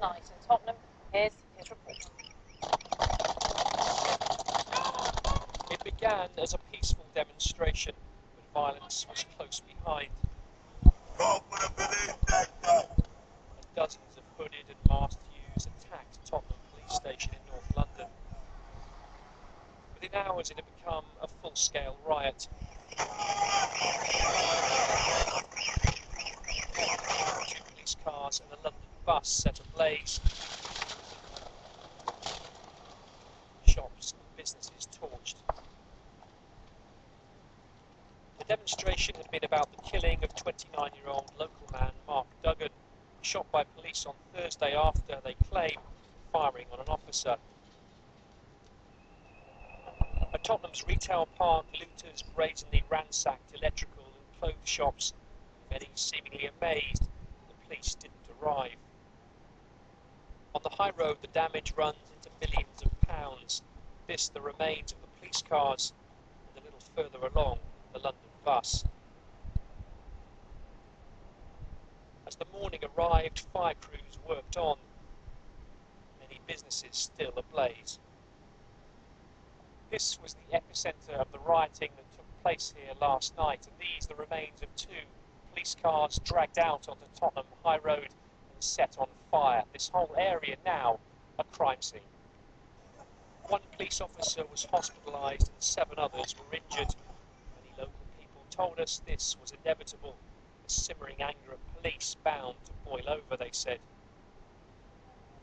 night in Tottenham. Here's his report. It began as a peaceful demonstration, but violence was close behind. As dozens of hooded and masked youths attacked Tottenham police station in North London. Within hours it had become a full-scale riot. Two police cars and a London bus set ablaze. Shops and businesses torched. The demonstration had been about the killing of 29-year-old local man Mark Duggan, shot by police on Thursday after, they claim, firing on an officer. At Tottenham's retail park, looters brazenly ransacked electrical and clothes shops, many seemingly amazed the police didn't arrive. On the high road, the damage runs into millions of pounds. This, the remains of the police cars, and a little further along, the London bus. As the morning arrived, fire crews worked on. Many businesses still ablaze. This was the epicentre of the rioting that took place here last night, and these the remains of two police cars dragged out onto Tottenham High Road and set on fire. This whole area now a crime scene. One police officer was hospitalised and 7 others were injured. Many local people told us this was inevitable. The simmering anger of police bound to boil over, they said.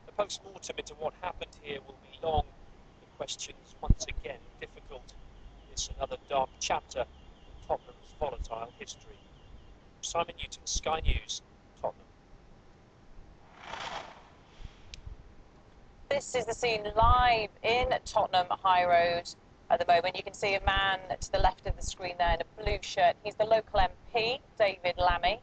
The post-mortem into what happened here will be long. The questions once again difficult. This another dark chapter in Tottenham's volatile history. Simon Newton, Sky News, Tottenham. This is the scene live in Tottenham High Road at the moment. You can see a man to the left of the screen there in a blue shirt. He's the local MP, David Lammy.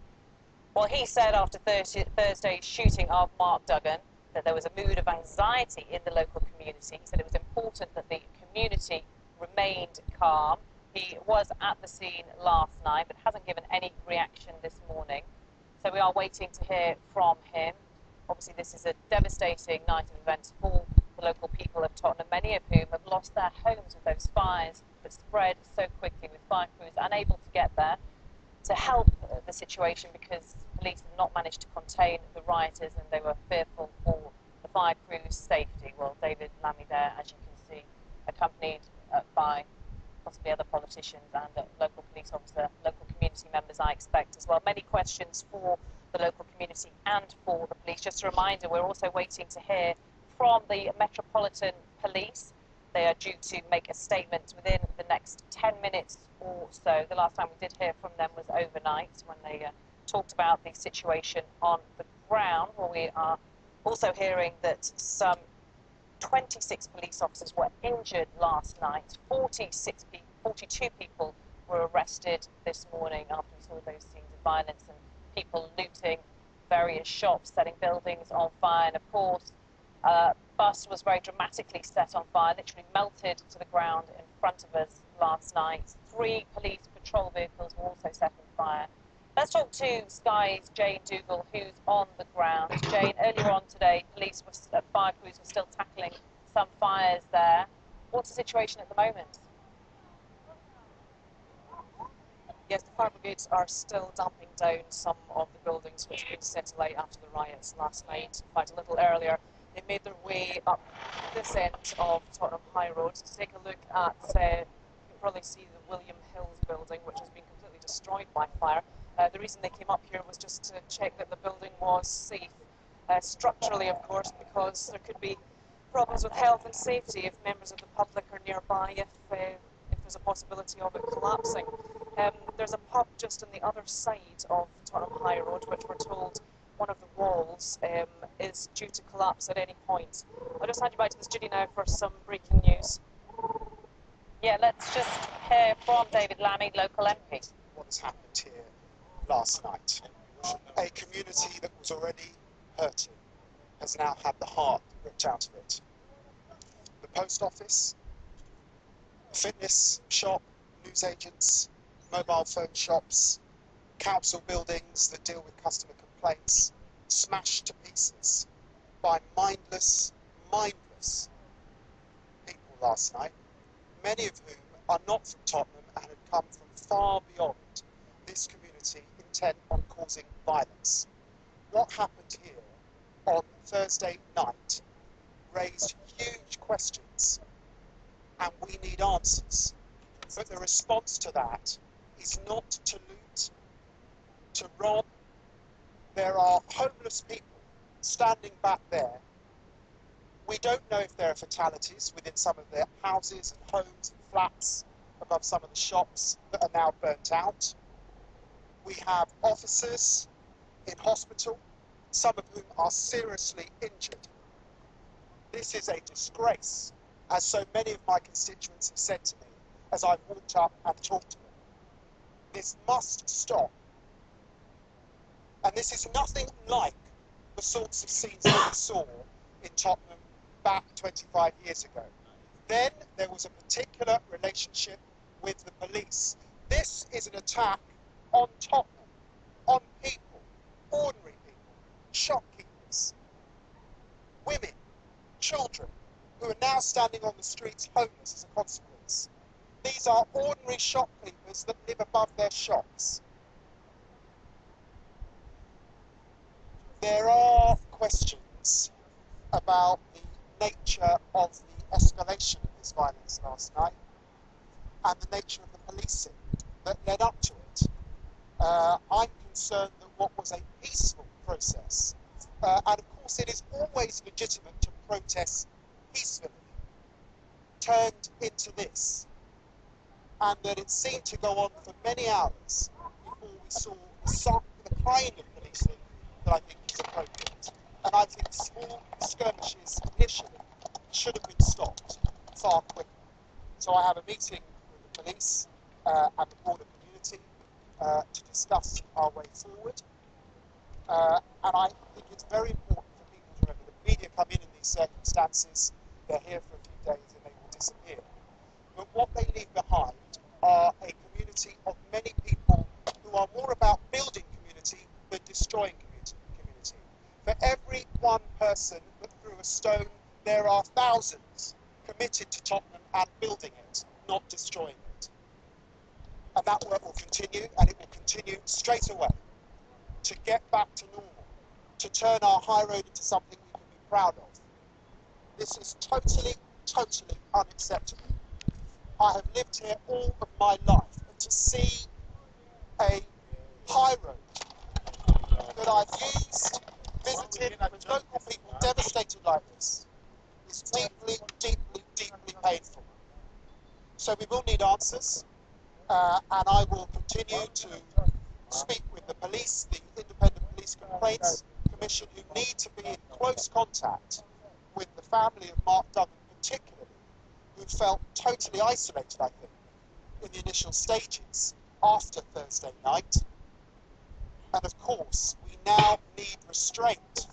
Well, he said after Thursday's shooting of Mark Duggan that there was a mood of anxiety in the local community. He said it was important that the community remained calm. He was at the scene last night but hasn't given any reaction this morning. So we are waiting to hear from him. Obviously, this is a devastating night of events for the local people of Tottenham, many of whom have lost their homes with those fires that spread so quickly, with fire crews unable to get there to help the situation because police have not managed to contain the rioters and they were fearful for the fire crew's safety. Well, David Lammy there, as you can see, accompanied by possibly other politicians and local police officer, local community members, I expect as well. Many questions for the local community and for the police. Just a reminder, we're also waiting to hear from the Metropolitan Police. They are due to make a statement within the next 10 minutes or so. The last time we did hear from them was overnight when they talked about the situation on the ground. Well, we are also hearing that some 26 police officers were injured last night. 42 people were arrested this morning after we saw those scenes of violence and people looting various shops, setting buildings on fire. And of course, a bus was very dramatically set on fire, literally melted to the ground in front of us last night. 3 police patrol vehicles were also set on fire. Let's talk to Sky's Jane Dougal, who's on the ground. Jane, earlier on today, fire crews were still tackling some fires there. What's the situation at the moment? Yes, the fire brigades are still damping down some of the buildings which had been set alight after the riots last night. In fact, a little earlier, they made their way up this end of Tottenham High Road to take a look at, you can probably see the William Hills building, which has been completely destroyed by fire. The reason they came up here was just to check that the building was safe. Structurally, of course, because there could be problems with health and safety if members of the public are nearby, if there's a possibility of it collapsing. There's a pub just on the other side of Tottenham High Road, which we're told one of the walls is due to collapse at any point. I'll just hand you back to the studio now for some breaking news. Yeah, let's just hear from David Lammy, local MP. What has happened here last night? A community that was already hurting has now had the heart ripped out of it. The post office, a fitness shop, newsagents, mobile phone shops, council buildings that deal with customer complaints, smashed to pieces. by mindless people last night, many of whom are not from Tottenham and had come from far beyond this community intent on causing violence. What happened here on Thursday night raised huge questions, and we need answers. But the response to that is not to loot, to rob. There are homeless people standing back there. We don't know if there are fatalities within some of their houses and homes and flats above some of the shops that are now burnt out. We have officers in hospital, some of whom are seriously injured. This is a disgrace, as so many of my constituents have said to me as I've walked up and talked to them. This must stop. And this is nothing like the sorts of scenes that we saw in Tottenham back 25 years ago. Then there was a particular relationship with the police. This is an attack on Tottenham, on people, ordinary people, shopkeepers, women, children, who are now standing on the streets homeless as a consequence. These are ordinary shopkeepers that live above their shops. There are questions about the nature of the escalation of this violence last night and the nature of the policing that led up to it. I'm concerned that what was a peaceful process, and of course it is always legitimate to protest peacefully, turned into this, and that it seemed to go on for many hours before we saw the kind of policing that I think is appropriate. And I think small skirmishes initially should have been stopped far quicker. So I have a meeting with the police and the broader community to discuss our way forward. And I think it's very important for people to remember that media come in these circumstances, they're here for a few days and they will disappear. But what they leave behind are a community of many people who are more about building community than destroying community. For every one person that threw a stone, there are thousands committed to Tottenham and building it, not destroying it. And that work will continue, and it will continue straight away to get back to normal, to turn our high road into something we can be proud of. This is totally, totally unacceptable. I have lived here all of my life, and to see a high road that I've used, visited, with local people devastated like this is deeply, deeply, deeply painful. So we will need answers, and I will continue to speak with the police, the Independent Police Complaints Commission, who need to be in close contact with the family of Mark Duggan particularly, who felt totally isolated, I think, in the initial stages after Thursday night. And of course, we now need restraint